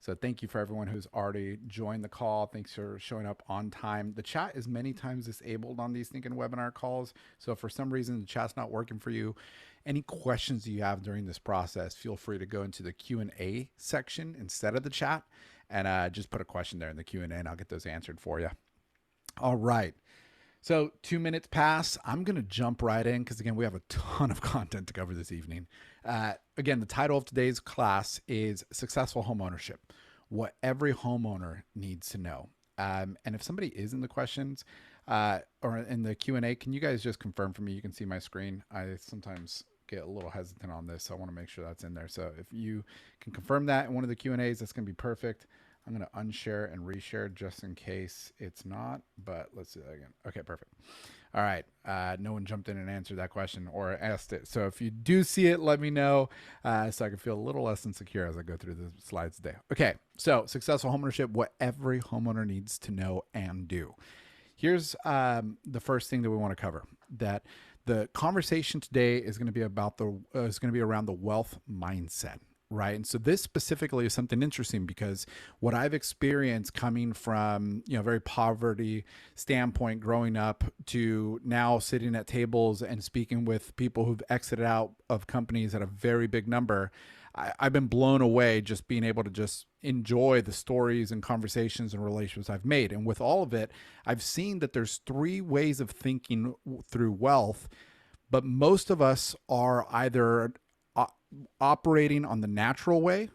So thank you for everyone who's already joined the call. Thanks for showing up on time. The chat is many times disabled on these thinking webinar calls. So if for some reason the chat's not working for you, any questions you have during this process, feel free to go into the Q&A section instead of the chat and just put a question there in the Q&A and I'll get those answered for you. All right. So 2 minutes pass. I'm going to jump right in because, again, we have a ton of content to cover this evening. Again, the title of today's class is Successful Homeownership, what every homeowner needs to know. And if somebody is in the questions or in the Q&A, can you guys just confirm for me? You can see my screen. I sometimes get a little hesitant on this, so I want to make sure that's in there. So if you can confirm that in one of the Q&As, that's going to be perfect. I'm going to unshare and reshare just in case it's not, but let's do that again. Okay, perfect. All right. No one jumped in and answered that question or asked it. So if you do see it, let me know so I can feel a little less insecure as I go through the slides today. Okay, so successful homeownership, what every homeowner needs to know and do. Here's the first thing that we want to cover, that the conversation today is going to be about around the wealth mindset. Right. And so this specifically is something interesting because what I've experienced coming from, very poverty standpoint growing up to now sitting at tables and speaking with people who've exited out of companies at a very big number, I've been blown away just being able to just enjoy the stories and conversations and relationships I've made. And with all of it, I've seen that there's three ways of thinking through wealth, but most of us are either operating on the natural way,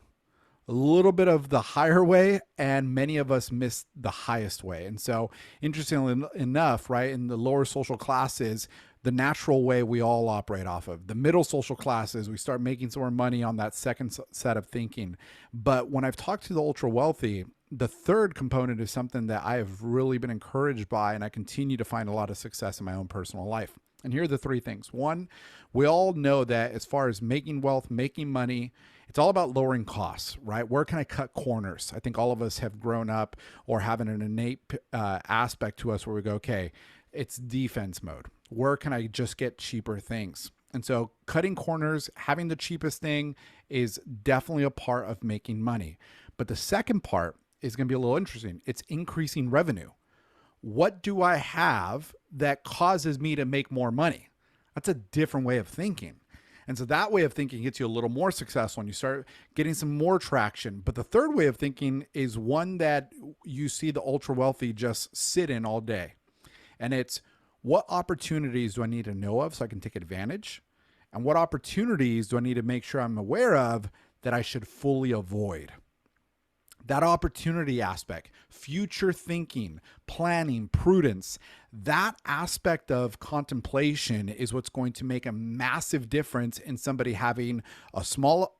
a little bit of the higher way, and many of us miss the highest way. And so interestingly enough, right, in the lower social classes, the natural way we all operate off of. The middle social classes, we start making some more money on that second set of thinking. But when I've talked to the ultra wealthy, the third component is something that I have really been encouraged by, and I continue to find a lot of success in my own personal life. And here are the three things. One, we all know that as far as making wealth, making money, it's all about lowering costs, right? Where can I cut corners? I think all of us have grown up or having an innate aspect to us where we go, okay, it's defense mode. Where can I just get cheaper things? And so cutting corners, having the cheapest thing is definitely a part of making money. But the second part is going to be a little interesting. It's increasing revenue. What do I have that causes me to make more money? That's a different way of thinking. And so that way of thinking gets you a little more successful and you start getting some more traction. But the third way of thinking is one that you see the ultra wealthy just sit in all day. And it's, what opportunities do I need to know of so I can take advantage? And what opportunities do I need to make sure I'm aware of that I should fully avoid? That opportunity aspect, future thinking, planning, prudence, that aspect of contemplation is what's going to make a massive difference in somebody having a small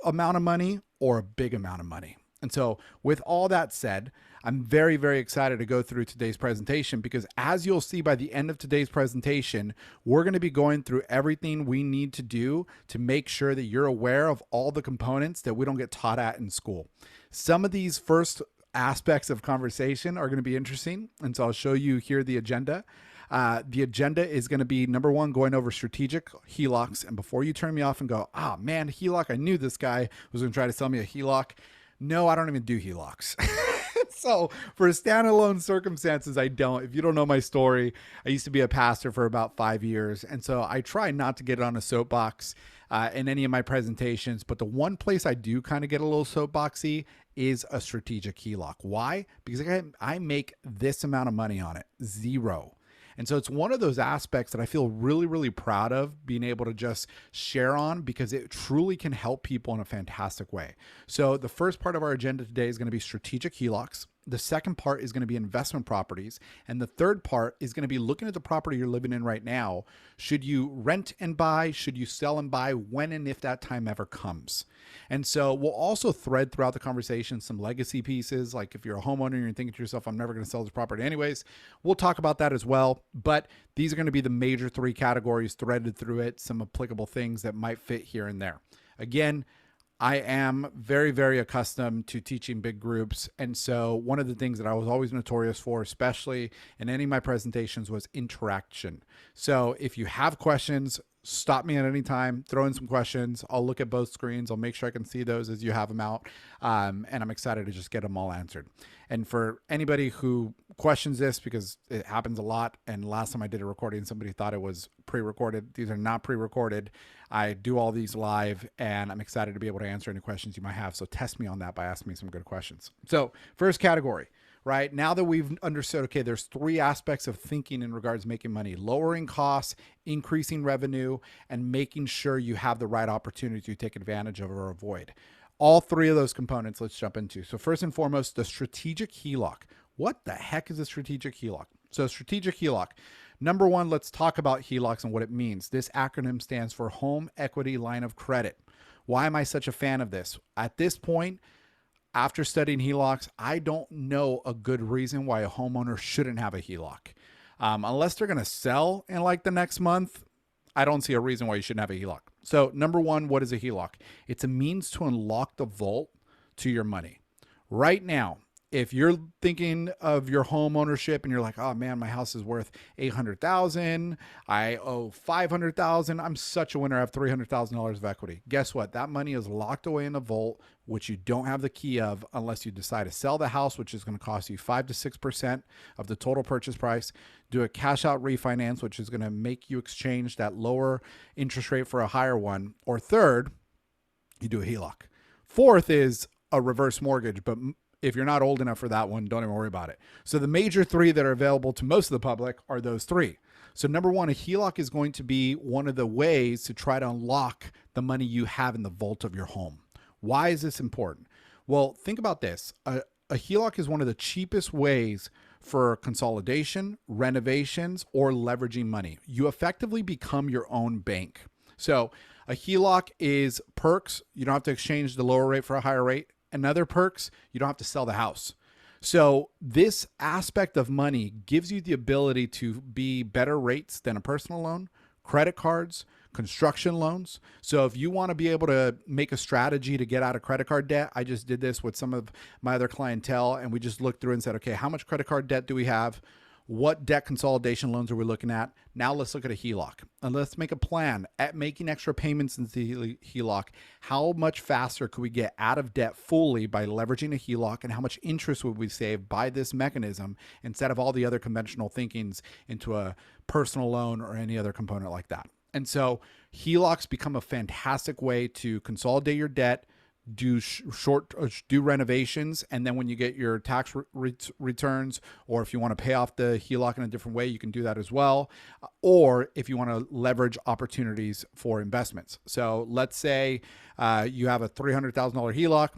amount of money or a big amount of money. And so with all that said, I'm very, very excited to go through today's presentation because as you'll see by the end of today's presentation, we're going to be going through everything we need to do to make sure that you're aware of all the components that we don't get taught at in school. Some of these first aspects of conversation are going to be interesting. And so I'll show you here the agenda. The agenda is going to be, number one, going over strategic HELOCs. And before you turn me off and go, man, HELOC, I knew this guy was going to try to sell me a HELOC. No, I don't even do HELOCs. So for standalone circumstances, I don't. If you don't know my story, I used to be a pastor for about 5 years. And so I try not to get on a soapbox in any of my presentations. But the one place I do kind of get a little soapboxy is a strategic HELOC. Why? Because I make this amount of money on it, zero. And so it's one of those aspects that I feel really, really proud of being able to just share on because it truly can help people in a fantastic way. So the first part of our agenda today is going to be strategic HELOCs. The second part is going to be investment properties. And the third part is going to be looking at the property you're living in right now. Should you rent and buy? Should you sell and buy? When and if that time ever comes? And so we'll also thread throughout the conversation some legacy pieces. Like if you're a homeowner and you're thinking to yourself, I'm never going to sell this property anyways, we'll talk about that as well. But these are going to be the major three categories threaded through it, some applicable things that might fit here and there. Again, I am very, very accustomed to teaching big groups. And so one of the things that I was always notorious for, especially in any of my presentations, was interaction. So if you have questions, stop me at any time, throw in some questions. I'll look at both screens. I'll make sure I can see those as you have them out. And I'm excited to just get them all answered. And for anybody who questions this, because it happens a lot, and last time I did a recording, somebody thought it was pre-recorded. These are not pre-recorded. I do all these live, and I'm excited to be able to answer any questions you might have. So test me on that by asking me some good questions. So first category, right? Now that we've understood, okay, there's three aspects of thinking in regards to making money: lowering costs, increasing revenue, and making sure you have the right opportunity to take advantage of or avoid. All three of those components, let's jump into. So first and foremost, the strategic HELOC. What the heck is a strategic HELOC? So strategic HELOC. Number one, let's talk about HELOCs and what it means. This acronym stands for Home Equity Line of Credit. Why am I such a fan of this? At this point, after studying HELOCs, I don't know a good reason why a homeowner shouldn't have a HELOC. Unless they're going to sell in like the next month, I don't see a reason why you shouldn't have a HELOC. So number one, what is a HELOC? It's a means to unlock the vault to your money. Right now, if you're thinking of your home ownership and you're like, oh man, my house is worth $800,000, I owe $500,000, I'm such a winner, I have $300,000 of equity. Guess what? That money is locked away in a vault, which you don't have the key of unless you decide to sell the house, which is going to cost you 5 to 6% of the total purchase price. Do a cash out refinance, which is going to make you exchange that lower interest rate for a higher one. Or third, you do a HELOC. Fourth is a reverse mortgage, but if you're not old enough for that one, don't even worry about it. So the major three that are available to most of the public are those three. So number one, a HELOC is going to be one of the ways to try to unlock the money you have in the vault of your home. Why is this important? Well, think about this. A HELOC is one of the cheapest ways for consolidation, renovations, or leveraging money. You effectively become your own bank. So a HELOC is perks. You don't have to exchange the lower rate for a higher rate. And other perks, you don't have to sell the house. So this aspect of money gives you the ability to be better rates than a personal loan, credit cards, construction loans. So if you want to be able to make a strategy to get out of credit card debt, I just did this with some of my other clientele, and we just looked through and said, okay, how much credit card debt do we have? What debt consolidation loans are we looking at? Now let's look at a HELOC, and let's make a plan at making extra payments into the HELOC. How much faster could we get out of debt fully by leveraging a HELOC, and how much interest would we save by this mechanism instead of all the other conventional thinkings into a personal loan or any other component like that? And so HELOCs become a fantastic way to consolidate your debt, do renovations, and then when you get your tax returns, or if you want to pay off the HELOC in a different way, you can do that as well. Or if you want to leverage opportunities for investments. So let's say you have a $300,000 HELOC.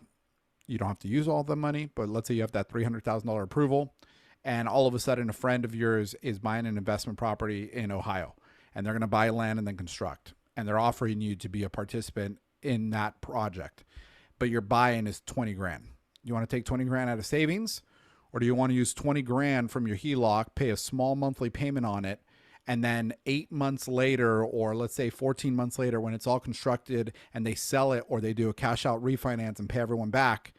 You don't have to use all the money, but let's say you have that $300,000 approval, and all of a sudden a friend of yours is buying an investment property in Ohio, and they're going to buy land and then construct, and they're offering you to be a participant in that project. But your buy-in is 20 grand. You want to take 20 grand out of savings, or do you want to use 20 grand from your HELOC, pay a small monthly payment on it, and then 8 months later, or let's say 14 months later, when it's all constructed and they sell it, or they do a cash out refinance and pay everyone back,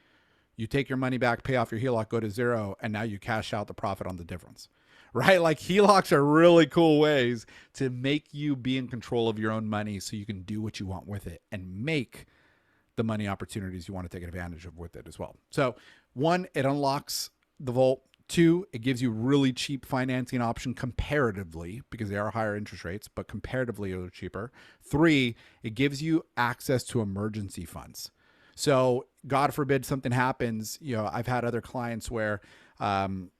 you take your money back, pay off your HELOC, go to zero, and now you cash out the profit on the difference, right? Like HELOCs are really cool ways to make you be in control of your own money so you can do what you want with it and make the money opportunities you want to take advantage of with it as well. So one, it unlocks the vault. Two, it gives you really cheap financing option comparatively, because they are higher interest rates, but comparatively they're cheaper. Three, it gives you access to emergency funds. So God forbid something happens. You know, I've had other clients where bought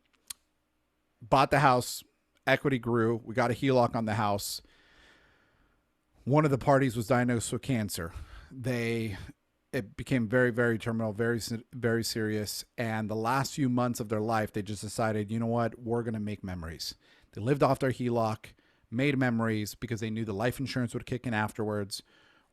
the house, equity grew, we got a HELOC on the house. One of the parties was diagnosed with cancer. It became very, very terminal, very, very serious. And the last few months of their life, they just decided, you know what, we're going to make memories. They lived off their HELOC, made memories, because they knew the life insurance would kick in afterwards.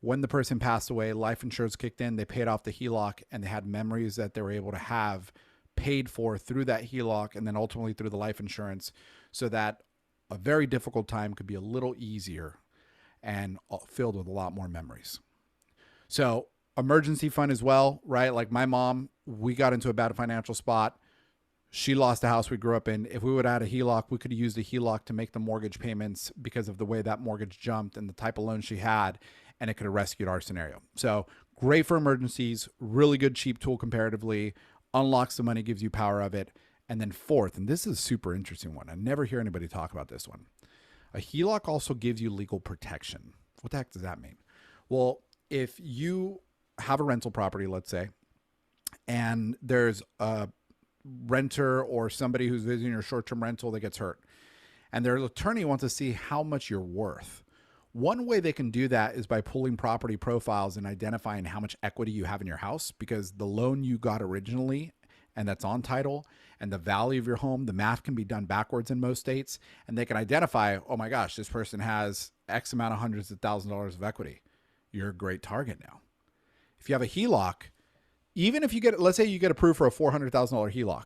When the person passed away, life insurance kicked in, they paid off the HELOC, and they had memories that they were able to have paid for through that HELOC and then ultimately through the life insurance, so that a very difficult time could be a little easier and filled with a lot more memories. So emergency fund as well, right? Like my mom, we got into a bad financial spot. She lost a house we grew up in. If we would add a HELOC, we could have used a HELOC to make the mortgage payments because of the way that mortgage jumped and the type of loan she had, and it could have rescued our scenario. So great for emergencies, really good, cheap tool comparatively, unlocks the money, gives you power of it. And then fourth, and this is a super interesting one. I never hear anybody talk about this one. A HELOC also gives you legal protection. What the heck does that mean? Well, if you have a rental property, let's say, and there's a renter or somebody who's visiting your short-term rental that gets hurt, and their attorney wants to see how much you're worth. One way they can do that is by pulling property profiles and identifying how much equity you have in your house, because the loan you got originally and that's on title and the value of your home, the math can be done backwards in most states, and they can identify, oh my gosh, this person has X amount of hundreds of thousands of dollars of equity. You're a great target now. If you have a HELOC, even if you get, let's say you get approved for a $400,000 HELOC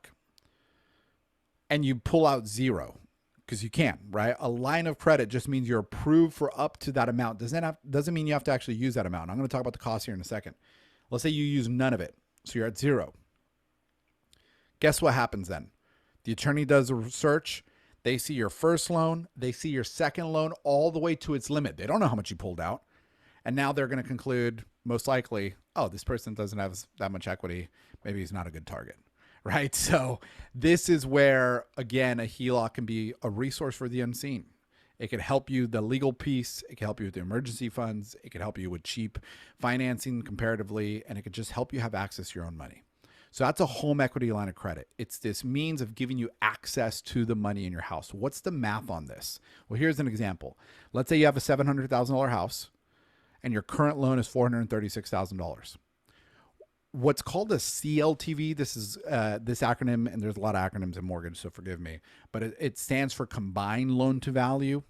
and you pull out zero, because you can, right? A line of credit just means you're approved for up to that amount. Doesn't mean you have to actually use that amount. I'm going to talk about the cost here in a second. Let's say you use none of it. So you're at zero. Guess what happens then? The attorney does a search. They see your first loan. They see your second loan all the way to its limit. They don't know how much you pulled out. And now they're going to conclude, most likely, oh, this person doesn't have that much equity. Maybe he's not a good target, right? So this is where, again, a HELOC can be a resource for the unseen. It can help you, the legal piece. It can help you with the emergency funds. It can help you with cheap financing comparatively, and it could just help you have access to your own money. So that's a home equity line of credit. It's this means of giving you access to the money in your house. What's the math on this? Well, here's an example. Let's say you have a $700,000 house and your current loan is $436,000. What's called a CLTV, this is this acronym, and there's a lot of acronyms in mortgage, so forgive me, but it stands for combined loan to value.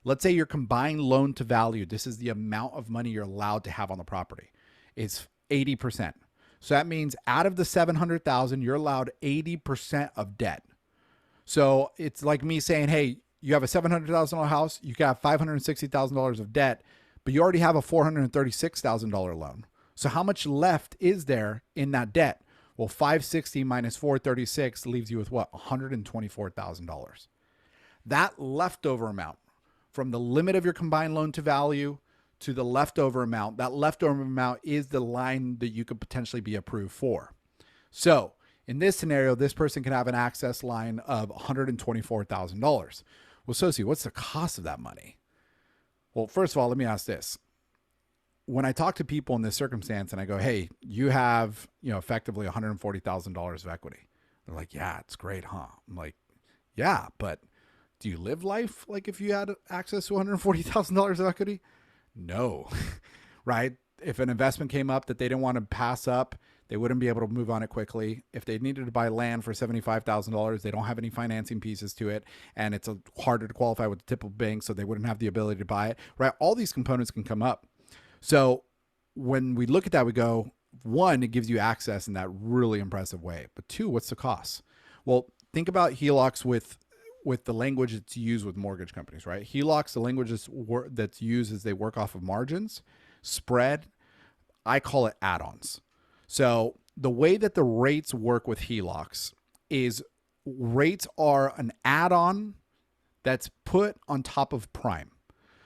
Let's say your combined loan to value, this is the amount of money you're allowed to have on the property, is 80%. So that means out of the 700,000, you're allowed 80% of debt. So it's like me saying, hey, you have a $700,000 house, you got $560,000 of debt, but you already have a $436,000 loan. So how much left is there in that debt? Well, 560 minus 436 leaves you with what? $124,000. That leftover amount from the limit of your combined loan to value to the leftover amount, that leftover amount is the line that you could potentially be approved for. So in this scenario, this person can have an access line of $124,000. Well, Sosi, what's the cost of that money? Well, first of all, let me ask this. When I talk to people in this circumstance and I go, hey, you have, effectively $140,000 of equity. They're like, yeah, it's great, huh? I'm like, yeah, but do you live life like if you had access to $140,000 of equity? No, right? If an investment came up that they didn't want to pass up, they wouldn't be able to move on it quickly. If they needed to buy land for $75,000, they don't have any financing pieces to it, and it's harder to qualify with the typical bank, so they wouldn't have the ability to buy it, right? All these components can come up. So when we look at that, we go, one, it gives you access in that really impressive way. But two, what's the cost? Well, think about HELOCs with the language that's used with mortgage companies, right? HELOCs, the language that's used is they work off of margins, spread. I call it add-ons. So the way that the rates work with HELOCs is rates are an add-on that's put on top of prime.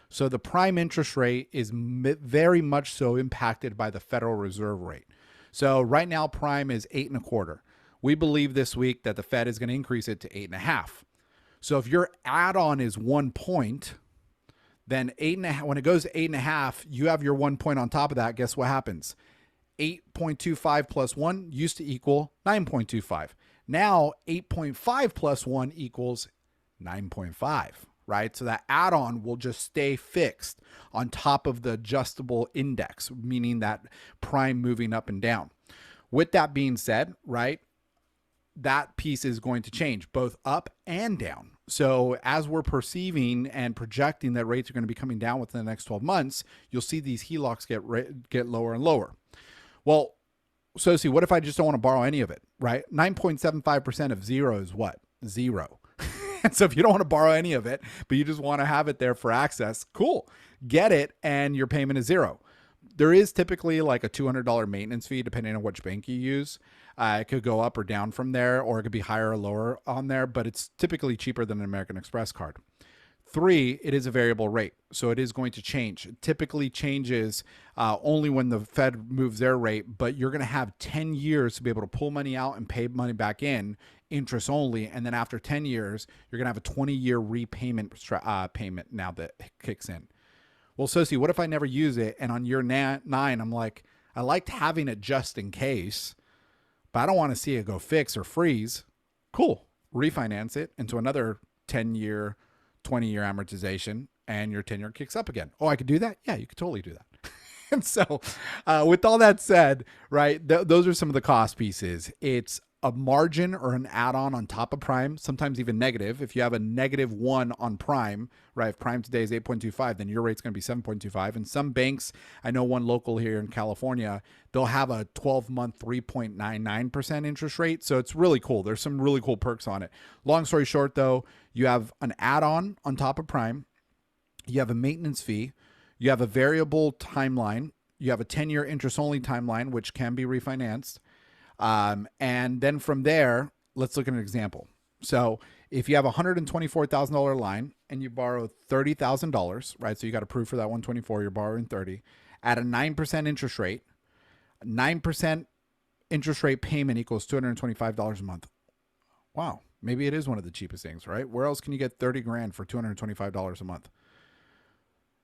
So the prime interest rate is very much so impacted by the Federal Reserve rate. So right now, prime is 8.25. We believe this week that the Fed is going to increase it to 8.5. So if your add-on is 1 point, then 8.5, when it goes to 8.5, you have your 1 point on top of that. Guess what happens? 8.25 plus 1 used to equal 9.25. Now 8.5 plus 1 equals 9.5, right? So that add-on will just stay fixed on top of the adjustable index, meaning that prime moving up and down. With that being said, right, that piece is going to change both up and down. So as we're perceiving and projecting that rates are going to be coming down within the next 12 months, you'll see these HELOCs get lower and lower. Well, so see, what if I just don't want to borrow any of it, right? 9.75% of zero is what? Zero. So if you don't want to borrow any of it, but you just want to have it there for access, cool. Get it, and your payment is zero. There is typically like a $200 maintenance fee depending on which bank you use. It could go up or down from there, or it could be higher or lower on there, but it's typically cheaper than an American Express card. 3, it is a variable rate, so it is going to change. It typically changes only when the Fed moves their rate, but you're going to have 10 years to be able to pull money out and pay money back in, interest only, and then after 10 years, you're going to have a 20-year repayment payment now that kicks in. Well, Sosi, what if I never use it, and on year 9, I'm like, I liked having it just in case, but I don't want to see it go fix or freeze. Cool. Refinance it into another 10-year, 20-year amortization, and your tenure kicks up again. Oh, I could do that? Yeah, you could totally do that. And so with all that said, right, those are some of the cost pieces. It's a margin or an add-on on top of prime, sometimes even negative. If you have a -1 on prime, right, if prime today is 8.25, then your rate's going to be 7.25. And some banks, I know one local here in California, they'll have a 12-month 3.99% interest rate. So it's really cool. There's some really cool perks on it. Long story short, though, you have an add-on on top of prime. You have a maintenance fee. You have a variable timeline. You have a 10-year interest-only timeline, which can be refinanced. And then from there, let's look at an example. So if you have a $124,000 line and you borrow $30,000, right? So you got approved for that 124, you're borrowing 30 at a 9% interest rate. 9% interest rate payment equals $225 a month. Wow. Maybe it is one of the cheapest things, right? Where else can you get 30 grand for $225 a month?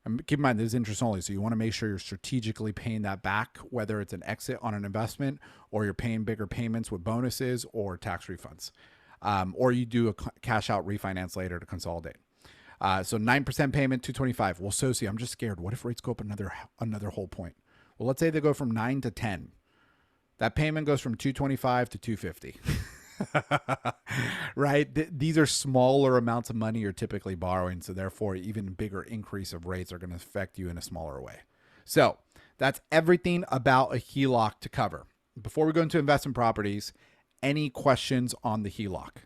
And keep in mind, this is interest only, so you want to make sure you're strategically paying that back, whether it's an exit on an investment or you're paying bigger payments with bonuses or tax refunds, or you do a cash out refinance later to consolidate. So 9% payment, 225. Well, Sosi, I'm just scared. What if rates go up another whole point? Well, let's say they go from 9 to 10. That payment goes from 225 to 250. Right? These are smaller amounts of money you're typically borrowing. So therefore, even bigger increase of rates are going to affect you in a smaller way. So that's everything about a HELOC to cover. Before we go into investment properties, any questions on the HELOC?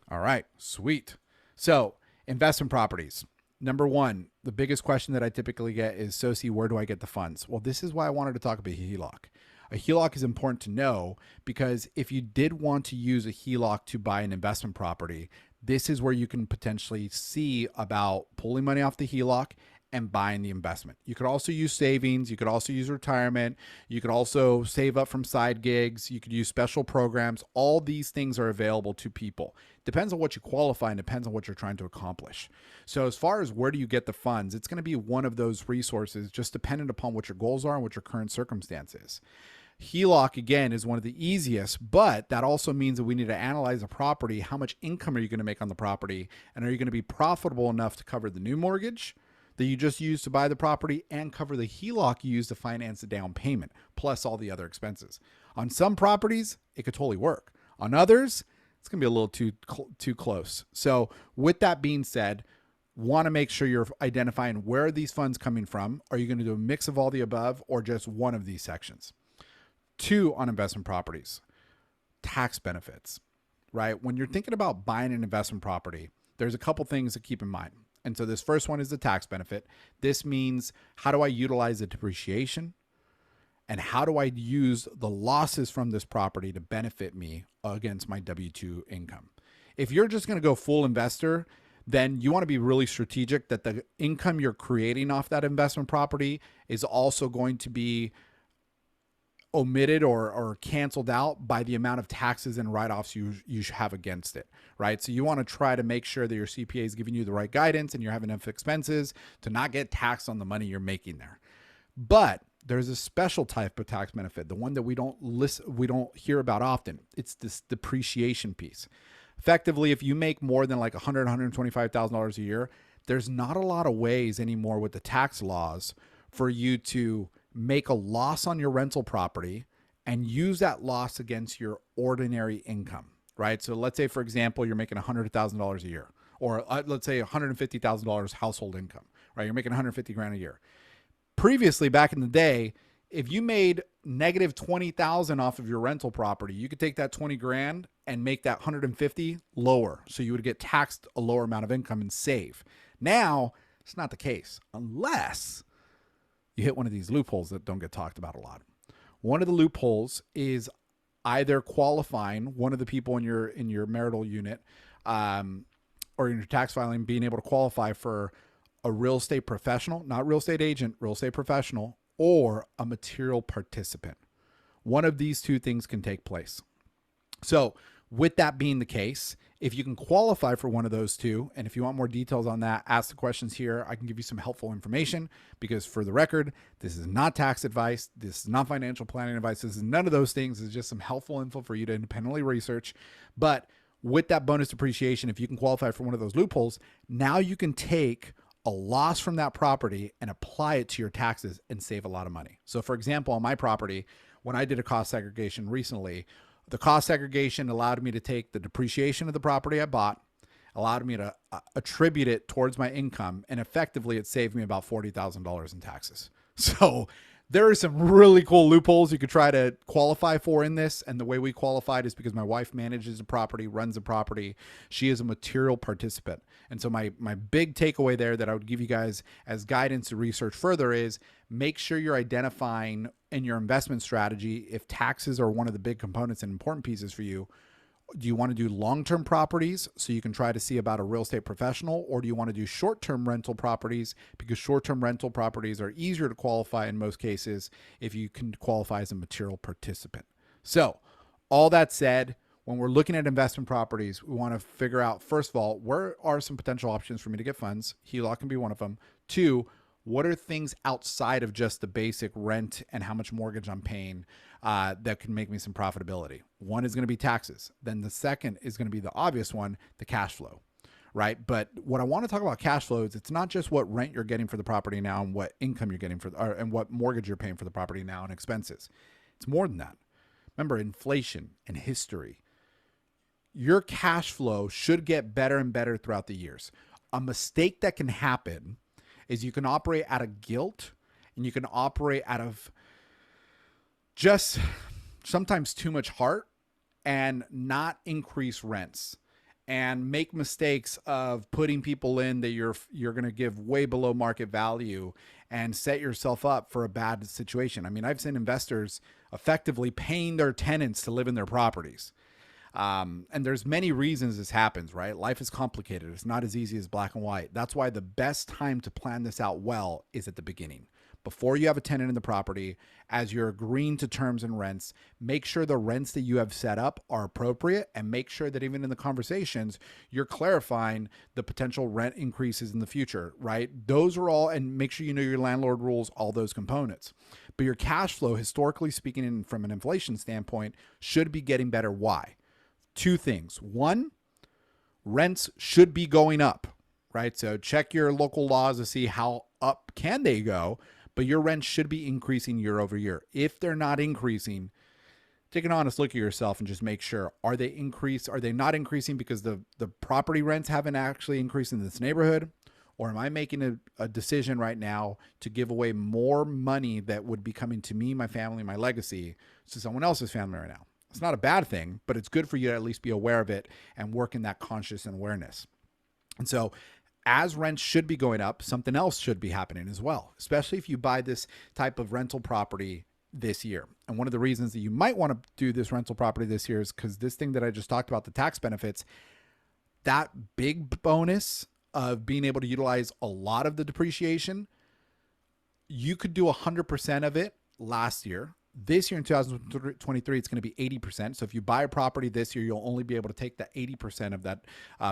All right, sweet. So investment properties. Number one, the biggest question that I typically get is, Sosi, where do I get the funds? Well, this is why I wanted to talk about HELOC. A HELOC is important to know because if you did want to use a HELOC to buy an investment property, this is where you can potentially see about pulling money off the HELOC and buying the investment. You could also use savings. You could also use retirement. You could also save up from side gigs. You could use special programs. All these things are available to people. Depends on what you qualify and depends on what you're trying to accomplish. So as far as where do you get the funds, it's going to be one of those resources just dependent upon what your goals are and what your current circumstance is. HELOC, again, is one of the easiest, but that also means that we need to analyze a property. How much income are you going to make on the property? And are you going to be profitable enough to cover the new mortgage that you just used to buy the property and cover the HELOC you used to finance the down payment, plus all the other expenses? On some properties, it could totally work. On others, it's going to be a little too close. So with that being said, want to make sure you're identifying where are these funds coming from. Are you going to do a mix of all the above or just one of these sections? 2, on investment properties, tax benefits, right? When you're thinking about buying an investment property, there's a couple things to keep in mind. And so this first one is the tax benefit. This means, how do I utilize the depreciation? And how do I use the losses from this property to benefit me against my W-2 income? If you're just going to go full investor, then you want to be really strategic that the income you're creating off that investment property is also going to be omitted or canceled out by the amount of taxes and write-offs you have against it, right? So you want to try to make sure that your CPA is giving you the right guidance and you're having enough expenses to not get taxed on the money you're making there. But there's a special type of tax benefit, the one that we don't hear about often. It's this depreciation piece. Effectively, if you make more than like $100,000, $125,000 a year, there's not a lot of ways anymore with the tax laws for you to make a loss on your rental property and use that loss against your ordinary income, right? So let's say, for example, you're making $100,000 a year, or let's say $150,000 household income, right? You're making 150 grand a year. Previously, back in the day, if you made negative 20,000 off of your rental property, you could take that 20 grand and make that 150 lower. So you would get taxed a lower amount of income and save. Now, it's not the case unless you hit one of these loopholes that don't get talked about a lot. One of the loopholes is either qualifying one of the people in your marital unit, or in your tax filing, being able to qualify for a real estate professional, not real estate agent, real estate professional, or a material participant. One of these two things can take place. So with that being the case, if you can qualify for one of those two, and if you want more details on that, ask the questions here. I can give you some helpful information, because for the record, this is not tax advice. This is not financial planning advice. This is none of those things. It's just some helpful info for you to independently research. But with that bonus depreciation, if you can qualify for one of those loopholes, now you can take a loss from that property and apply it to your taxes and save a lot of money. So for example, on my property, when I did a cost segregation recently, the cost segregation allowed me to take the depreciation of the property I bought, allowed me to attribute it towards my income, and effectively it saved me about $40,000 in taxes. So there are some really cool loopholes you could try to qualify for in this. And the way we qualified is because my wife manages the property, runs the property. She is a material participant. And so my big takeaway there that I would give you guys as guidance to research further is make sure you're identifying in your investment strategy if taxes are one of the big components and important pieces for you. Do you want to do long-term properties so you can try to see about a real estate professional, or do you want to do short-term rental properties, because short-term rental properties are easier to qualify in most cases if you can qualify as a material participant? So all that said, when we're looking at investment properties, we want to figure out, first of all, where are some potential options for me to get funds? HELOC can be one of them. Two, what are things outside of just the basic rent and how much mortgage I'm paying that can make me some profitability? One is going to be taxes. Then the second is going to be the obvious one, the cash flow, right? But what I want to talk about cash flow is it's not just what rent you're getting for the property now and what income you're getting and what mortgage you're paying for the property now and expenses. It's more than that. Remember, inflation and history. Your cash flow should get better and better throughout the years. A mistake that can happen is you can operate out of guilt, and you can operate out of just sometimes too much heart and not increase rents and make mistakes of putting people in that you're going to give way below market value and set yourself up for a bad situation. I mean, I've seen investors effectively paying their tenants to live in their properties. And there's many reasons this happens, right? Life is complicated. It's not as easy as black and white. That's why the best time to plan this out well is at the beginning. Before you have a tenant in the property, as you're agreeing to terms and rents, make sure the rents that you have set up are appropriate, and make sure that even in the conversations, you're clarifying the potential rent increases in the future, right? Those are all, and make sure you know your landlord rules, all those components. But your cash flow, historically speaking, and from an inflation standpoint, should be getting better. Why? Two things. One, rents should be going up, right? So check your local laws to see how up can they go, but your rent should be increasing year over year. If they're not increasing, take an honest look at yourself and just make sure, are they not increasing because the property rents haven't actually increased in this neighborhood? Or am I making a decision right now to give away more money that would be coming to me, my family, my legacy, to someone else's family right now? It's not a bad thing, but it's good for you to at least be aware of it and work in that conscious and awareness. And so as rents should be going up, something else should be happening as well, especially if you buy this type of rental property this year. And one of the reasons that you might want to do this rental property this year is because this thing that I just talked about, the tax benefits, that big bonus of being able to utilize a lot of the depreciation, you could do 100% of it last year. This year in 2023, it's going to be 80%. So if you buy a property this year, you'll only be able to take the 80% of that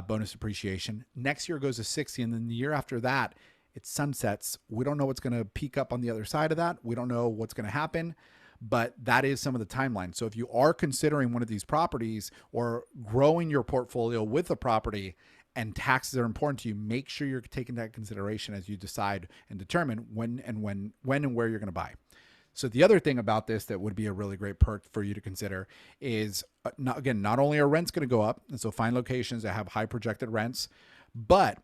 bonus depreciation. Next year it goes to 60. And then the year after that, it sunsets. We don't know what's going to peak up on the other side of that. We don't know what's going to happen, but that is some of the timeline. So if you are considering one of these properties or growing your portfolio with a property and taxes are important to you, make sure you're taking that consideration as you decide and determine when and where you're going to buy. So the other thing about this that would be a really great perk for you to consider is, not only are rents going to go up, and so find locations that have high projected rents, but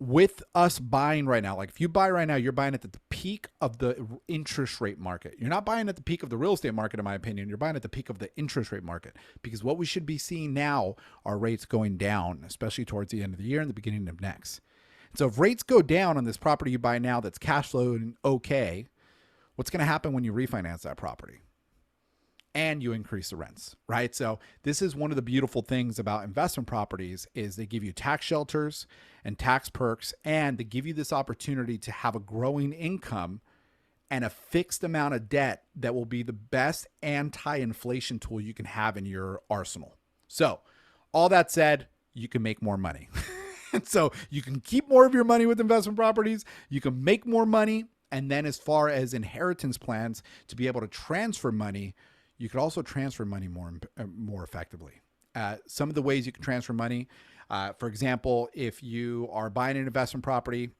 with us buying right now, like if you buy right now, you're buying at the peak of the interest rate market. You're not buying at the peak of the real estate market, in my opinion. You're buying at the peak of the interest rate market, because what we should be seeing now are rates going down, especially towards the end of the year and the beginning of next. So if rates go down on this property you buy now that's cash flowing okay, What's going to happen when you refinance that property? And you increase the rents, right? So this is one of the beautiful things about investment properties is they give you tax shelters and tax perks, and they give you this opportunity to have a growing income and a fixed amount of debt that will be the best anti-inflation tool you can have in your arsenal. So all that said, you can make more money. And so you can keep more of your money with investment properties. You can make more money. And then as far as inheritance plans to be able to transfer money, you could also transfer money more effectively. Some of the ways you can transfer money, for example, if you are buying an investment property,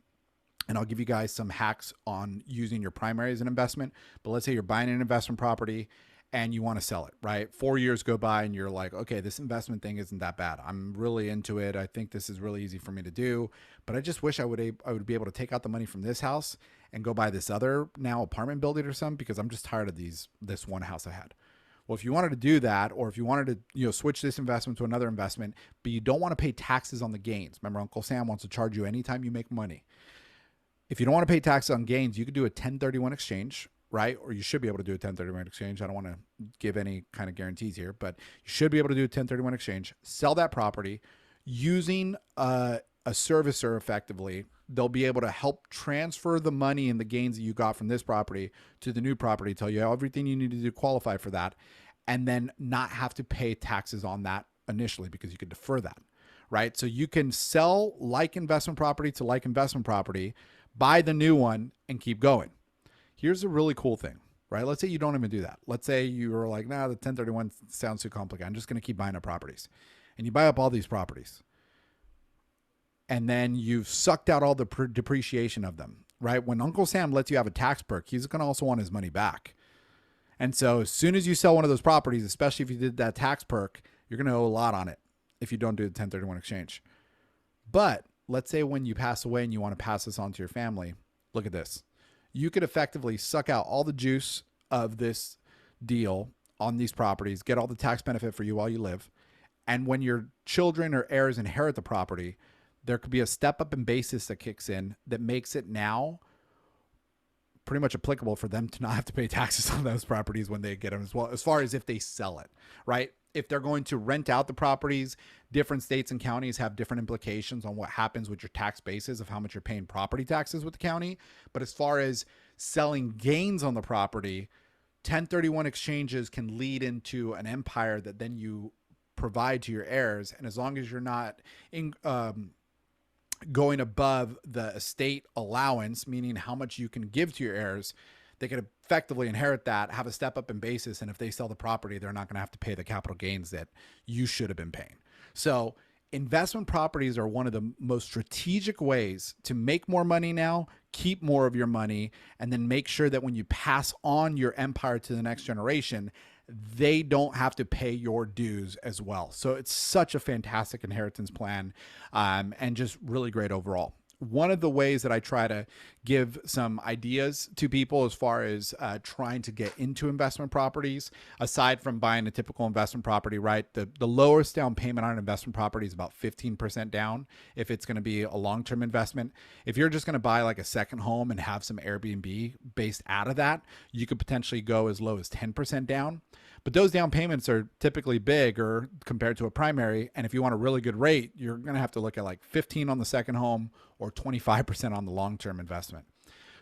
and I'll give you guys some hacks on using your primary as an investment, but let's say you're buying an investment property and you want to sell it, right? 4 years go by and you're like, okay, this investment thing isn't that bad. I'm really into it. I think this is really easy for me to do, but I just wish I would be able to take out the money from this house and go buy this other now apartment building or something, because I'm just tired of this one house I had. Well, if you wanted to do that, or if you wanted to, switch this investment to another investment, but you don't want to pay taxes on the gains. Remember, Uncle Sam wants to charge you anytime you make money. If you don't want to pay taxes on gains, you could do a 1031 exchange, right? Or you should be able to do a 1031 exchange. I don't want to give any kind of guarantees here, but you should be able to do a 1031 exchange, sell that property using a servicer effectively. They'll be able to help transfer the money and the gains that you got from this property to the new property, tell you everything you need to do to qualify for that, and then not have to pay taxes on that initially because you could defer that, right? So you can sell like investment property to like investment property, buy the new one, and keep going. Here's a really cool thing, right? Let's say you don't even do that. Let's say you were like, nah, the 1031 sounds too complicated. I'm just going to keep buying up properties. And you buy up all these properties. And then you've sucked out all the depreciation of them, right? When Uncle Sam lets you have a tax perk, he's going to also want his money back. And so as soon as you sell one of those properties, especially if you did that tax perk, you're going to owe a lot on it if you don't do the 1031 exchange. But let's say when you pass away and you want to pass this on to your family, look at this. You could effectively suck out all the juice of this deal on these properties, get all the tax benefit for you while you live. And when your children or heirs inherit the property, there could be a step up in basis that kicks in that makes it now pretty much applicable for them to not have to pay taxes on those properties when they get them as well, as far as if they sell it, right? If they're going to rent out the properties, different states and counties have different implications on what happens with your tax basis of how much you're paying property taxes with the county. But as far as selling gains on the property, 1031 exchanges can lead into an empire that then you provide to your heirs. And as long as you're not going above the estate allowance, meaning how much you can give to your heirs, they could effectively inherit that, have a step up in basis. And if they sell the property, they're not going to have to pay the capital gains that you should have been paying. So investment properties are one of the most strategic ways to make more money now, keep more of your money, and then make sure that when you pass on your empire to the next generation, they don't have to pay your dues as well. So it's such a fantastic inheritance plan, and just really great overall. One of the ways that I try to give some ideas to people as far as trying to get into investment properties, aside from buying a typical investment property, right? The lowest down payment on an investment property is about 15% down if it's going to be a long-term investment. If you're just going to buy like a second home and have some Airbnb based out of that, you could potentially go as low as 10% down. But those down payments are typically big or compared to a primary. And if you want a really good rate, you're going to have to look at like 15 on the second home or 25% on the long-term investment.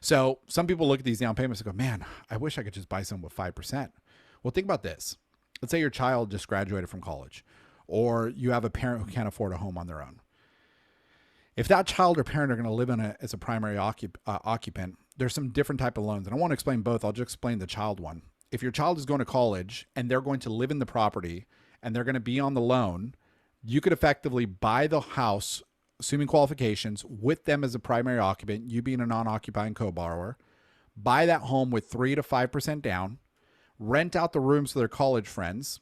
So some people look at these down payments and go, man, I wish I could just buy some with 5%. Well, think about this. Let's say your child just graduated from college, or you have a parent who can't afford a home on their own. If that child or parent are going to live in as a primary occupant, there's some different type of loans. And I want to explain both. I'll just explain the child one. If your child is going to college and they're going to live in the property and they're going to be on the loan, you could effectively buy the house, assuming qualifications, with them as a primary occupant, you being a non-occupying co-borrower, buy that home with 3 to 5% down, rent out the rooms to their college friends,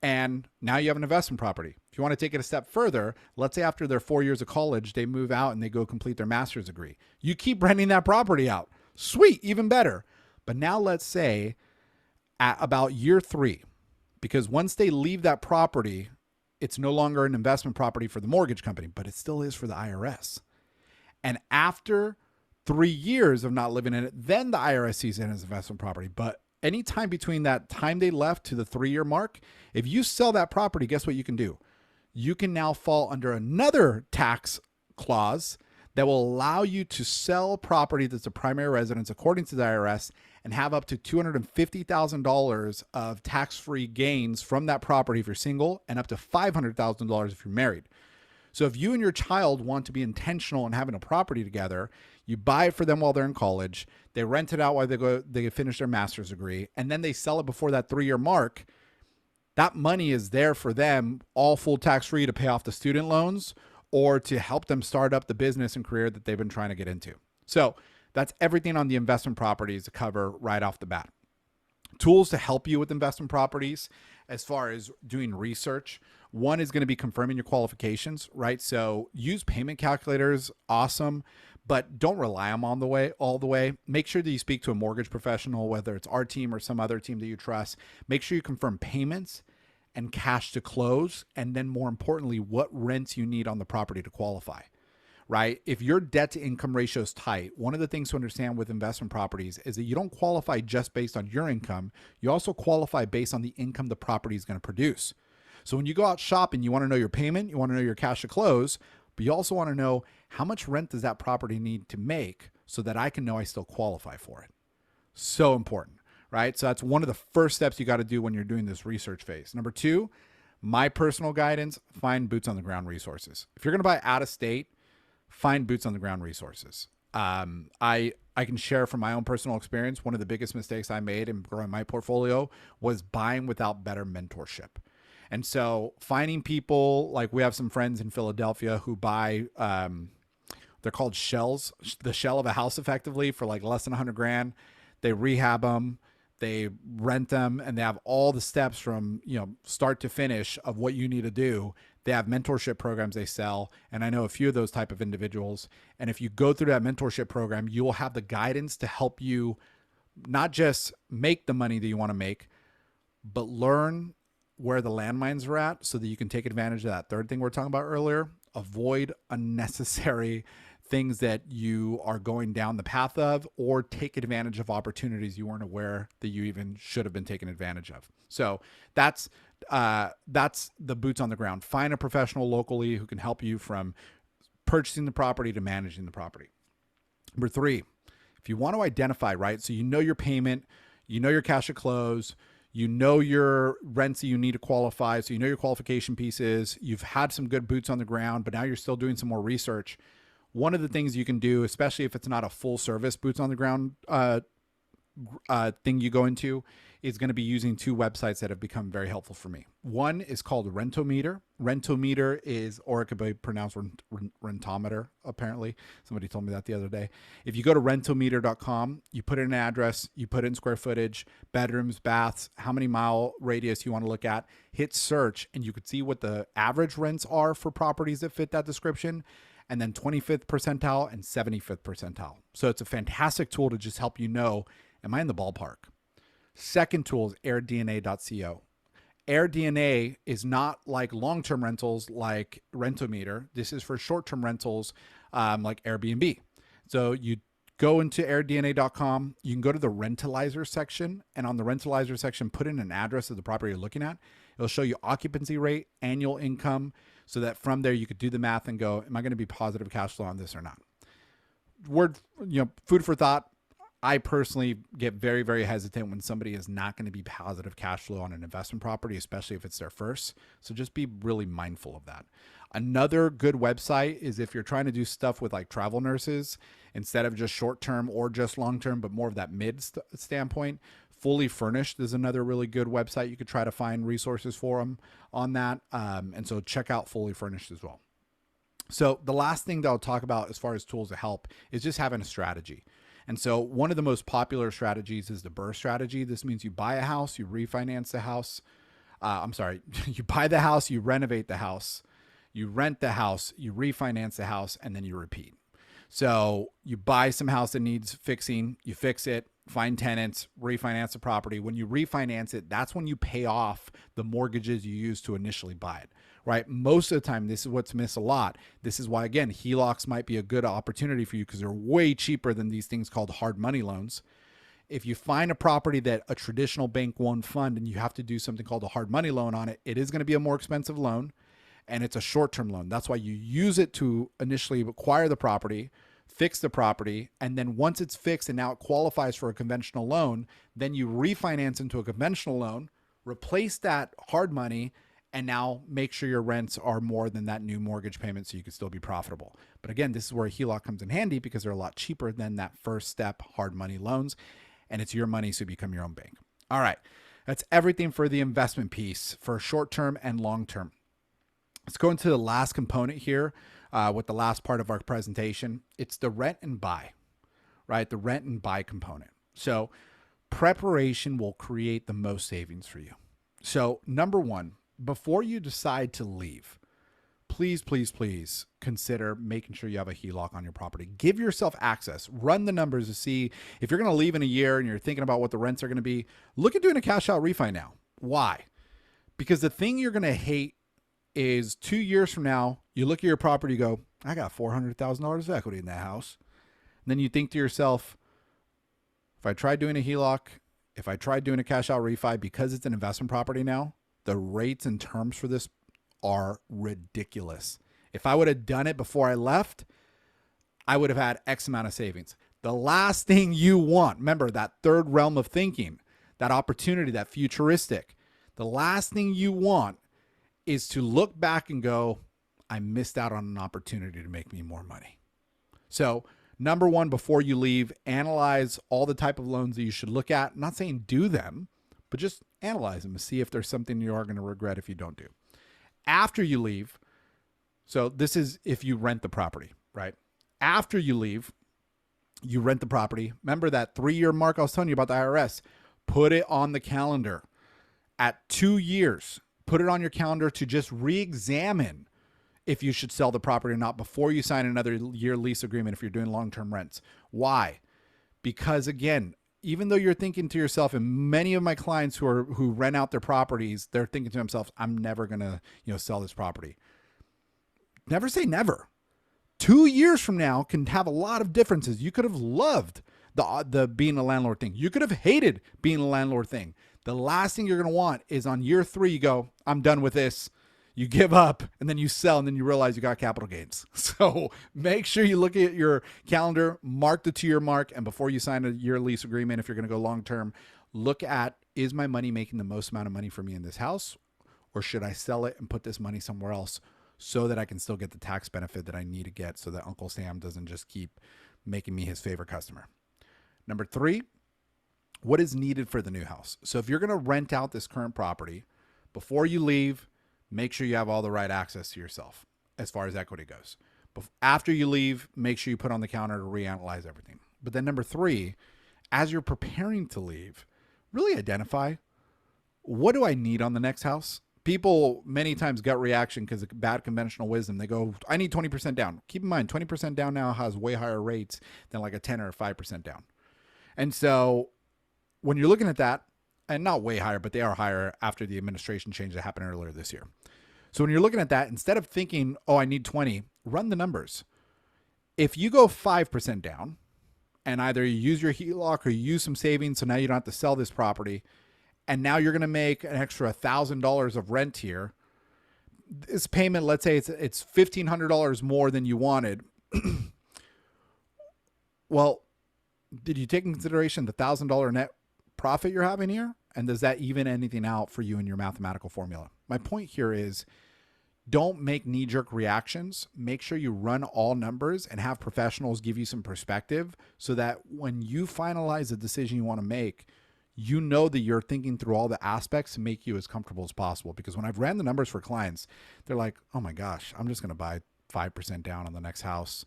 and now you have an investment property. If you want to take it a step further, let's say after their 4 years of college, they move out and they go complete their master's degree. You keep renting that property out. Sweet, even better. But now let's say at about year 3, because once they leave that property, it's no longer an investment property for the mortgage company, but it still is for the IRS. And after 3 years of not living in it, then the IRS sees it as investment property. But anytime between that time they left to the 3-year mark, if you sell that property, guess what you can do? You can now fall under another tax clause that will allow you to sell property that's a primary residence according to the IRS and have up to $250,000 of tax-free gains from that property if you're single, and up to $500,000 if you're married. So if you and your child want to be intentional in having a property together, you buy it for them while they're in college, they rent it out while they finish their master's degree, and then they sell it before that 3-year mark. That money is there for them, all full tax-free, to pay off the student loans or to help them start up the business and career that they've been trying to get into. So that's everything on the investment properties to cover right off the bat. Tools to help you with investment properties as far as doing research. One is going to be confirming your qualifications, right? So use payment calculators, awesome, but don't rely on them all the way. Make sure that you speak to a mortgage professional, whether it's our team or some other team that you trust. Make sure you confirm payments and cash to close, and then more importantly, what rents you need on the property to qualify, right? If your debt to income ratio is tight, one of the things to understand with investment properties is that you don't qualify just based on your income. You also qualify based on the income the property is going to produce. So when you go out shopping, you want to know your payment, you want to know your cash to close, but you also want to know how much rent does that property need to make so that I can know I still qualify for it. So important, right? So that's one of the first steps you got to do when you're doing this research phase. Number 2, my personal guidance, find boots on the ground resources. If you're going to buy out of state, find boots on the ground resources. I can share from my own personal experience. One of the biggest mistakes I made in growing my portfolio was buying without better mentorship. And so finding people, like we have some friends in Philadelphia who buy, they're called shells, the shell of a house effectively for like less than 100 grand. They rehab them, they rent them, and they have all the steps from, start to finish of what you need to do. They have mentorship programs they sell. And I know a few of those type of individuals. And if you go through that mentorship program, you will have the guidance to help you not just make the money that you want to make, but learn where the landmines are at so that you can take advantage of that third thing we're talking about earlier. Avoid unnecessary things that you are going down the path of, or take advantage of opportunities you weren't aware that you even should have been taken advantage of. So that's the boots on the ground. Find a professional locally who can help you from purchasing the property to managing the property. Number 3, if you want to identify, right? So you know your payment, you know your cash at close, you know your rents that you need to qualify. So you know your qualification pieces. You've had some good boots on the ground, but now you're still doing some more research. One of the things you can do, especially if it's not a full service boots on the ground thing you go into, is going to be using 2 websites that have become very helpful for me. One is called Rentometer. Rentometer is, or it could be pronounced rentometer, apparently. Somebody told me that the other day. If you go to rentometer.com, you put in an address, you put in square footage, bedrooms, baths, how many mile radius you want to look at, hit search, and you could see what the average rents are for properties that fit that description, and then 25th percentile and 75th percentile. So it's a fantastic tool to just help you know, am I in the ballpark? Second tool is airdna.co. AirDNA is not like long-term rentals like Rentometer. This is for short-term rentals like Airbnb. So you go into airdna.com. You can go to the rentalizer section, and on the rentalizer section, put in an address of the property you're looking at. It'll show you occupancy rate, annual income, so that from there you could do the math and go, am I going to be positive cash flow on this or not? Food for thought. I personally get very, very hesitant when somebody is not going to be positive cash flow on an investment property, especially if it's their first. So just be really mindful of that. Another good website is if you're trying to do stuff with like travel nurses, instead of just short-term or just long-term, but more of that mid standpoint. Fully Furnished is another really good website. You could try to find resources for them on that. And so check out Fully Furnished as well. So the last thing that I'll talk about as far as tools to help is just having a strategy. And so one of the most popular strategies is the BRRRR strategy. This means you buy a house, you refinance the house. You buy the house, you renovate the house, you rent the house, you refinance the house, and then you repeat. So you buy some house that needs fixing, you fix it, find tenants, refinance the property. When you refinance it, that's when you pay off the mortgages you used to initially buy it, right? Most of the time, this is what's missed a lot. This is why, again, HELOCs might be a good opportunity for you because they're way cheaper than these things called hard money loans. If you find a property that a traditional bank won't fund and you have to do something called a hard money loan on it, it is going to be a more expensive loan and it's a short-term loan. That's why you use it to initially acquire the property, fix the property, and then once it's fixed and now it qualifies for a conventional loan, then you refinance into a conventional loan, replace that hard money, and now make sure your rents are more than that new mortgage payment so you can still be profitable. But again, this is where a HELOC comes in handy because they're a lot cheaper than that first step hard money loans. And it's your money, so you become your own bank. All right. That's everything for the investment piece for short-term and long-term. Let's go into the last component here with the last part of our presentation. It's the rent and buy, right? The rent and buy component. So preparation will create the most savings for you. So number one, before you decide to leave, please, please, please consider making sure you have a HELOC on your property. Give yourself access. Run the numbers to see if you're going to leave in a year and you're thinking about what the rents are going to be. Look at doing a cash out refi now. Why? Because the thing you're going to hate is 2 years from now, you look at your property, you go, I got $400,000 of equity in that house. And then you think to yourself, if I tried doing a HELOC, if I tried doing a cash out refi, because it's an investment property now, the rates and terms for this are ridiculous. If I would have done it before I left, I would have had X amount of savings. The last thing you want, remember that third realm of thinking, that opportunity, that futuristic, the last thing you want is to look back and go, I missed out on an opportunity to make me more money. So number one, before you leave, analyze all the type of loans that you should look at. I'm not saying do them, but just analyze them and see if there's something you are going to regret if you don't do. After you leave, so this is if you rent the property, right? After you leave, you rent the property. Remember that 3-year mark I was telling you about the IRS. Put it on the calendar. At 2 years, put it on your calendar to just re-examine if you should sell the property or not before you sign another year lease agreement if you're doing long-term rents. Why? Because again, even though you're thinking to yourself, and many of my clients who rent out their properties, they're thinking to themselves, I'm never going to, sell this property. Never say never. 2 years from now can have a lot of differences. You could have loved the being a landlord thing. You could have hated being a landlord thing. The last thing you're going to want is on year 3, you go, I'm done with this. You give up and then you sell and then you realize you got capital gains. So make sure you look at your calendar, mark the 2-year mark. And before you sign a year lease agreement, if you're going to go long-term, look at, is my money making the most amount of money for me in this house? Or should I sell it and put this money somewhere else so that I can still get the tax benefit that I need to get so that Uncle Sam doesn't just keep making me his favorite customer? Number 3, what is needed for the new house? So if you're going to rent out this current property, before you leave, make sure you have all the right access to yourself as far as equity goes. After you leave, make sure you put on the counter to reanalyze everything. But then number 3, as you're preparing to leave, really identify, what do I need on the next house? People many times gut reaction because of bad conventional wisdom. They go, I need 20% down. Keep in mind, 20% down now has way higher rates than like a 10 or a 5% down. And so when you're looking at that, and not way higher, but they are higher after the administration change that happened earlier this year. So when you're looking at that, instead of thinking, oh, I need 20, run the numbers. If you go 5% down and either you use your HELOC or you use some savings, so now you don't have to sell this property, and now you're going to make an extra $1,000 of rent here. This payment, let's say it's $1,500 more than you wanted. Well, did you take in consideration the $1,000 net profit you're having here? And does that even anything out for you in your mathematical formula? My point here is, don't make knee-jerk reactions. Make sure you run all numbers and have professionals give you some perspective so that when you finalize the decision you want to make, you know that you're thinking through all the aspects to make you as comfortable as possible. Because when I've ran the numbers for clients, they're like, oh my gosh, I'm just going to buy 5% down on the next house.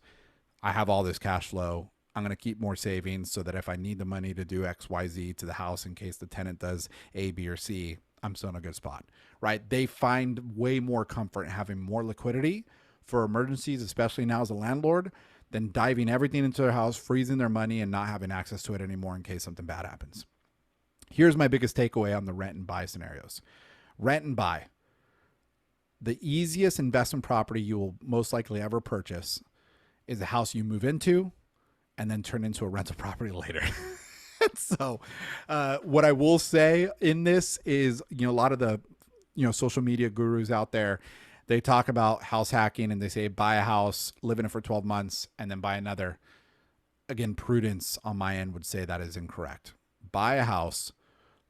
I have all this cash flow. I'm going to keep more savings so that if I need the money to do X, Y, Z to the house in case the tenant does A, B, or C, I'm still in a good spot, right? They find way more comfort in having more liquidity for emergencies, especially now as a landlord, than diving everything into their house, freezing their money, and not having access to it anymore in case something bad happens. Here's my biggest takeaway on the rent and buy scenarios. Rent and buy. The easiest investment property you will most likely ever purchase is a house you move into and then turn into a rental property later. So what I will say in this is, a lot of the, social media gurus out there, they talk about house hacking and they say, buy a house, live in it for 12 months, and then buy another. Again, prudence on my end would say that is incorrect. Buy a house,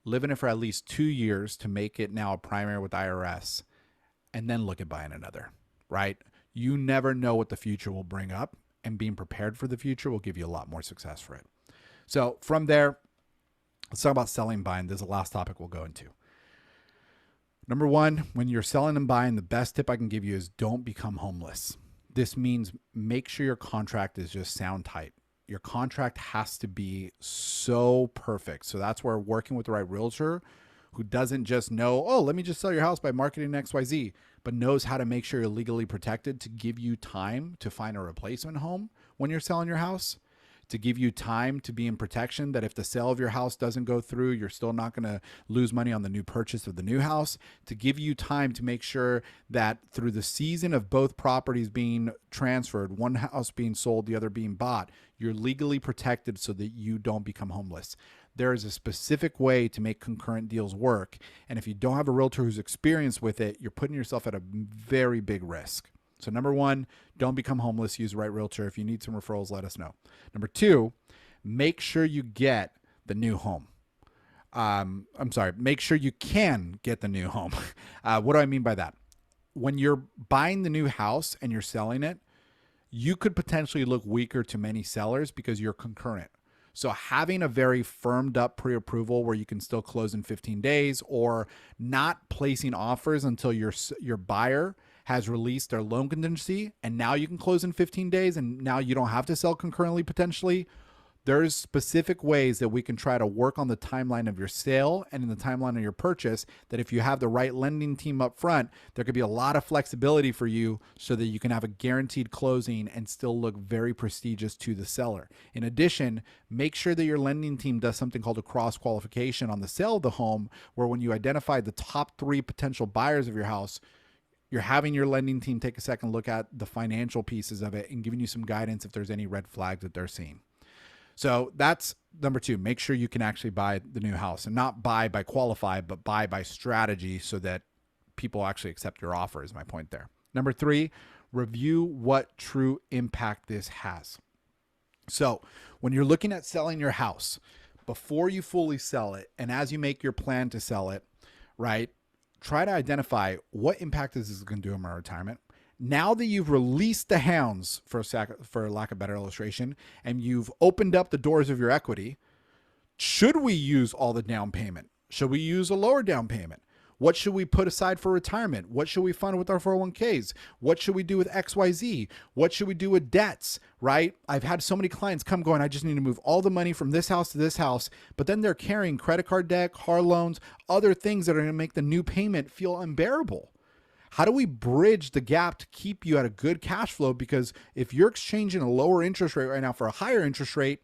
live in it for at least 2 years to make it now a primary with IRS, and then look at buying another, right? You never know what the future will bring up, and being prepared for the future will give you a lot more success for it. So from there, let's talk about selling and buying. This is the last topic we'll go into. Number one, when you're selling and buying, the best tip I can give you is don't become homeless. This means make sure your contract is just sound tight. Your contract has to be so perfect. So that's where working with the right realtor who doesn't just know, oh, let me just sell your house by marketing XYZ, but knows how to make sure you're legally protected to give you time to find a replacement home when you're selling your house, to give you time to be in protection that if the sale of your house doesn't go through, you're still not going to lose money on the new purchase of the new house, to give you time to make sure that through the season of both properties being transferred, one house being sold, the other being bought, you're legally protected so that you don't become homeless. There is a specific way to make concurrent deals work. And if you don't have a realtor who's experienced with it, you're putting yourself at a very big risk. So number one, don't become homeless. Use the right realtor. If you need some referrals, let us know. Number two, make sure you get the new home. Make sure you can get the new home. What do I mean by that? When you're buying the new house and you're selling it, you could potentially look weaker to many sellers because you're concurrent. So having a very firmed up pre-approval where you can still close in 15 days or not placing offers until your buyer has released their loan contingency and now you can close in 15 days and now you don't have to sell concurrently potentially. There's specific ways that we can try to work on the timeline of your sale and in the timeline of your purchase that if you have the right lending team up front, there could be a lot of flexibility for you so that you can have a guaranteed closing and still look very prestigious to the seller. In addition, make sure that your lending team does something called a cross qualification on the sale of the home, where when you identify the top 3 potential buyers of your house, you're having your lending team take a second look at the financial pieces of it and giving you some guidance if there's any red flags that they're seeing. So that's number 2. Make sure you can actually buy the new house, and not buy by qualify, but buy by strategy so that people actually accept your offer is my point there. Number 3, review what true impact this has. So when you're looking at selling your house, before you fully sell it, and as you make your plan to sell it, right, try to identify what impact is this going to do in my retirement. Now that you've released the hounds, for lack of better illustration, and you've opened up the doors of your equity, should we use all the down payment? Should we use a lower down payment? What should we put aside for retirement? What should we fund with our 401ks? What should we do with XYZ? What should we do with debts, right? I've had so many clients come going, I just need to move all the money from this house to this house, but then they're carrying credit card debt, car loans, other things that are going to make the new payment feel unbearable. How do we bridge the gap to keep you at a good cash flow? Because if you're exchanging a lower interest rate right now for a higher interest rate,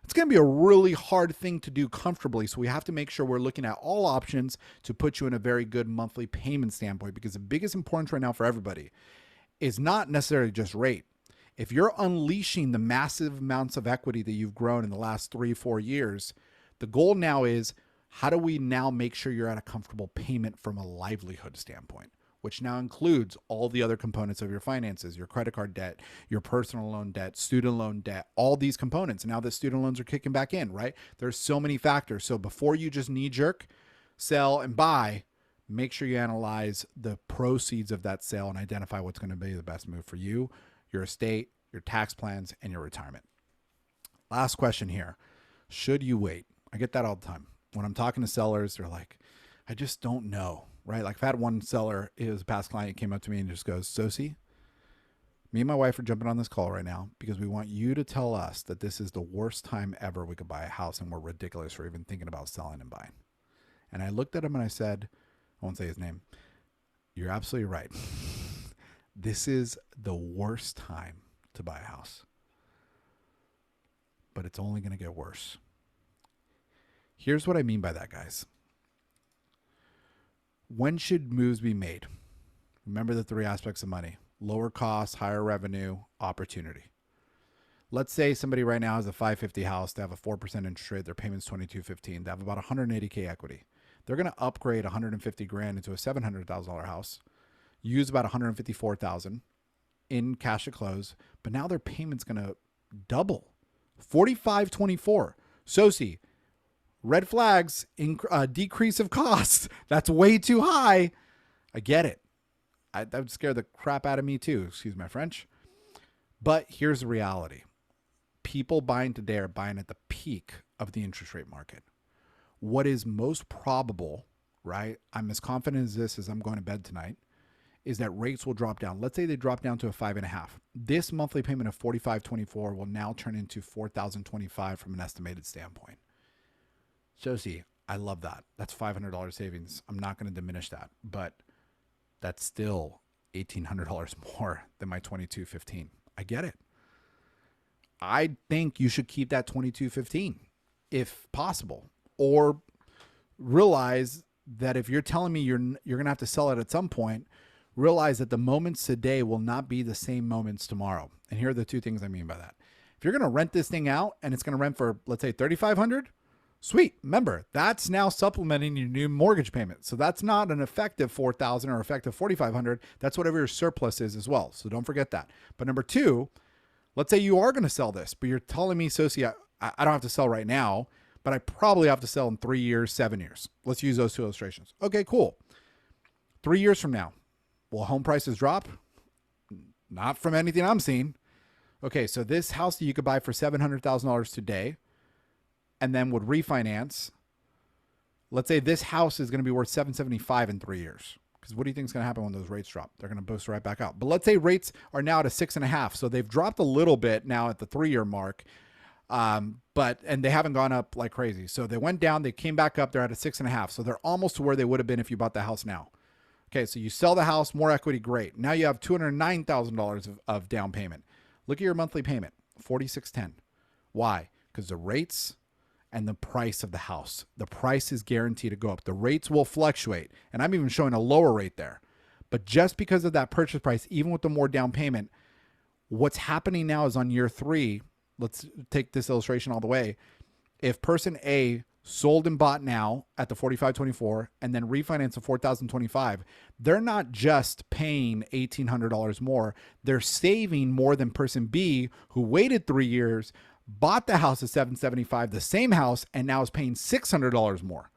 it's going to be a really hard thing to do comfortably. So we have to make sure we're looking at all options to put you in a very good monthly payment standpoint, because the biggest importance right now for everybody is not necessarily just rate. If you're unleashing the massive amounts of equity that you've grown in the last 3-4 years, the goal now is how do we now make sure you're at a comfortable payment from a livelihood standpoint, which now includes all the other components of your finances, your credit card debt, your personal loan debt, student loan debt, all these components. Now that student loans are kicking back in, right? There's so many factors. So before you just knee jerk, sell and buy, make sure you analyze the proceeds of that sale and identify what's going to be the best move for you, your estate, your tax plans, and your retirement. Last question here. Should you wait? I get that all the time. When I'm talking to sellers, they're like, I just don't know. Right? Like I've had one seller, his past client came up to me and just goes, Sosi, me and my wife are jumping on this call right now because we want you to tell us that this is the worst time ever we could buy a house and we're ridiculous for even thinking about selling and buying. And I looked at him and I said, I won't say his name. You're absolutely right. This is the worst time to buy a house. but it's only going to get worse. Here's what I mean by that, guys. When should moves be made? Remember the three aspects of money: lower cost, higher revenue, opportunity. Let's say somebody right now has a 550 house. They have a 4% interest rate. Their payment's 2215. They have about 180K equity. They're going to upgrade 150 grand into a $700,000 house, use about 154,000 in cash at close, but now their payment's going to double, 4524. Soci, red flags, decrease of costs. That's way too high. I get it. That would scare the crap out of me too. Excuse my French. But here's the reality. People buying today are buying at the peak of the interest rate market. What is most probable, right? I'm as confident as this as I'm going to bed tonight, is that rates will drop down. Let's say they drop down to a 5.5. This monthly payment of $45.24 will now turn into $4,025 from an estimated standpoint. Josie, I love that. That's $500 savings. I'm not going to diminish that, but that's still $1,800 more than my $22.15. I get it. I think you should keep that $22.15 if possible, or realize that if you're telling me you're going to have to sell it at some point, realize that the moments today will not be the same moments tomorrow. And here are the two things I mean by that. If you're going to rent this thing out and it's going to rent for, let's say, $3,500, sweet. Remember, that's now supplementing your new mortgage payment. So that's not an effective $4,000 or effective $4,500. That's whatever your surplus is as well. So don't forget that. But number two, let's say you are going to sell this, but you're telling me, Soci, I don't have to sell right now, but I probably have to sell in 3 years, 7 years. Let's use those two illustrations. Okay, cool. 3 years from now, will home prices drop? Not from anything I'm seeing. Okay, so this house that you could buy for $700,000 today and then would refinance, let's say this house is going to be worth $775,000 in 3 years. Because what do you think is going to happen when those rates drop? They're going to boost right back out. But let's say rates are now at a 6.5. So they've dropped a little bit now at the 3-year mark. And they haven't gone up like crazy. So they went down, they came back up, they're at a 6.5. So they're almost to where they would have been if you bought the house now. Okay, so you sell the house, more equity, great. Now you have $209,000 of down payment. Look at your monthly payment, $4,610. Why? Because the rates and the price of the house. The price is guaranteed to go up. The rates will fluctuate. And I'm even showing a lower rate there. But just because of that purchase price, even with the more down payment, what's happening now is on year 3, let's take this illustration all the way. If person A sold and bought now at the $45.24 and then refinance at $4,025, they're not just paying $1,800 more. They're saving more than person B, who waited 3 years, bought the house at $775, the same house, and now is paying $600 more.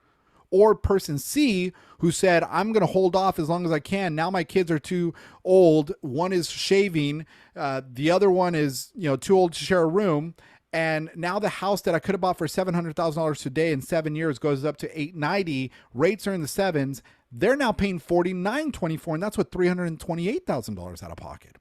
Or person C, who said, I'm going to hold off as long as I can. Now my kids are too old. One is shaving. The other one is, too old to share a room. And now the house that I could have bought for $700,000 today in 7 years goes up to $890. Rates are in the sevens. They're now paying $49.24, and that's what $328,000 out of pocket.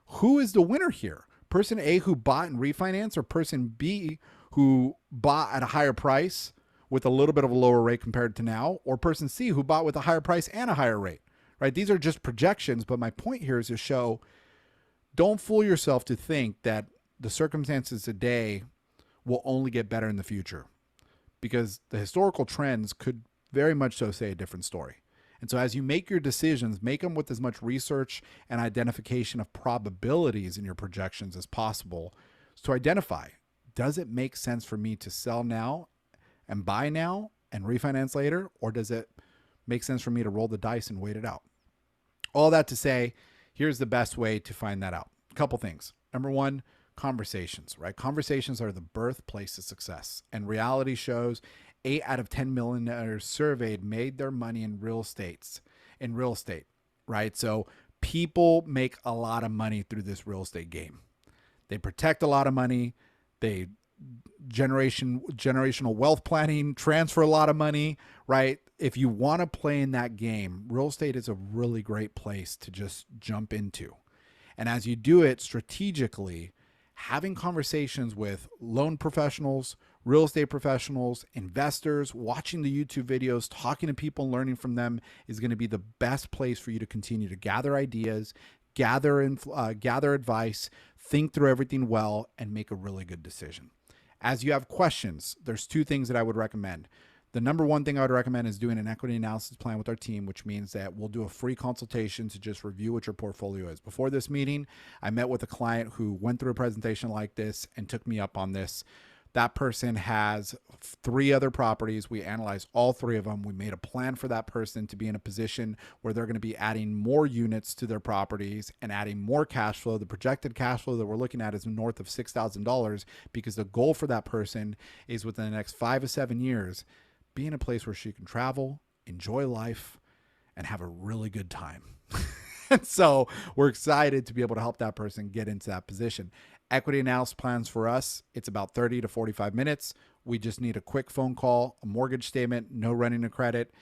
Who is the winner here? Person A, who bought and refinanced, or person B, who bought at a higher price with a little bit of a lower rate compared to now, or person C, who bought with a higher price and a higher rate, right? These are just projections, but my point here is to show, don't fool yourself to think that the circumstances today will only get better in the future, because the historical trends could very much so say a different story. And so as you make your decisions, make them with as much research and identification of probabilities in your projections as possible to identify, does it make sense for me to sell now and buy now and refinance later? Or does it make sense for me to roll the dice and wait it out? All that to say, here's the best way to find that out. A couple things. Number one, conversations, right? Conversations are the birthplace of success. And reality shows 8 out of 10 millionaires surveyed made their money in real estate, right? So people make a lot of money through this real estate game. They protect a lot of money. They generational wealth planning, transfer a lot of money, right? If you want to play in that game, real estate is a really great place to just jump into. And as you do it strategically, having conversations with loan professionals, real estate professionals, investors, watching the YouTube videos, talking to people, learning from them is going to be the best place for you to continue to gather ideas, gather advice, think through everything well, and make a really good decision. As you have questions, there's two things that I would recommend. The number one thing I would recommend is doing an equity analysis plan with our team, which means that we'll do a free consultation to just review what your portfolio is. Before this meeting, I met with a client who went through a presentation like this and took me up on this. That person has 3 other properties. We analyzed all 3 of them. We made a plan for that person to be in a position where they're going to be adding more units to their properties and adding more cash flow. The projected cash flow that we're looking at is north of $6,000 because the goal for that person is within the next 5 to 7 years, be in a place where she can travel, enjoy life, and have a really good time. And so we're excited to be able to help that person get into that position. Equity analysis plans for us, it's about 30 to 45 minutes. We just need a quick phone call, a mortgage statement, no running a credit,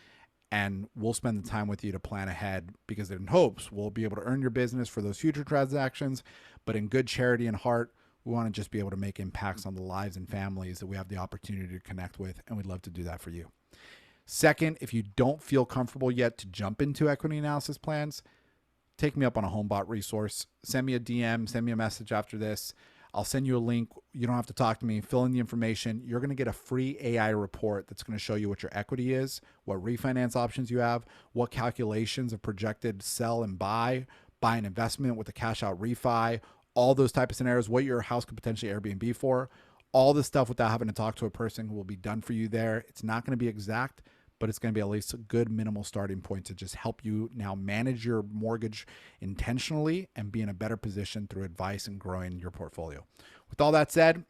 and we'll spend the time with you to plan ahead because in hopes we'll be able to earn your business for those future transactions, but in good charity and heart, we want to just be able to make impacts on the lives and families that we have the opportunity to connect with, and we'd love to do that for you. Second, if you don't feel comfortable yet to jump into equity analysis plans, take me up on a HomeBot resource. Send me a DM, send me a message after this. I'll send you a link. You don't have to talk to me. Fill in the information. You're going to get a free AI report that's going to show you what your equity is, what refinance options you have, what calculations of projected sell and buy an investment with a cash out refi, all those type of scenarios, what your house could potentially Airbnb for. All this stuff without having to talk to a person will be done for you there. It's not going to be exact, but it's going to be at least a good minimal starting point to just help you now manage your mortgage intentionally and be in a better position through advice and growing your portfolio. With all that said,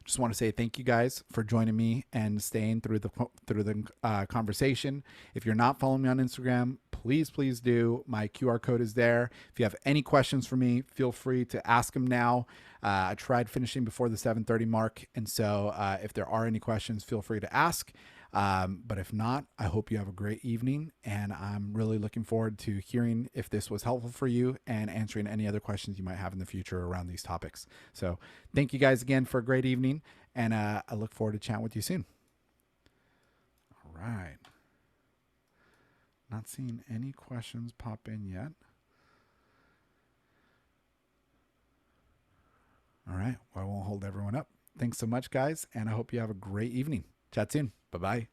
just want to say thank you guys for joining me and staying through the conversation. If you're not following me on Instagram, please do. My QR code is there. If you have any questions for me, feel free to ask them now. I tried finishing before the 7:30 mark, and so if there are any questions, feel free to ask. But if not, I hope you have a great evening, and I'm really looking forward to hearing if this was helpful for you and answering any other questions you might have in the future around these topics. So thank you guys again for a great evening, and I look forward to chatting with you soon. All right. Not seeing any questions pop in yet. All right. Well, I won't hold everyone up. Thanks so much, guys, and I hope you have a great evening. Chat soon. Bye-bye.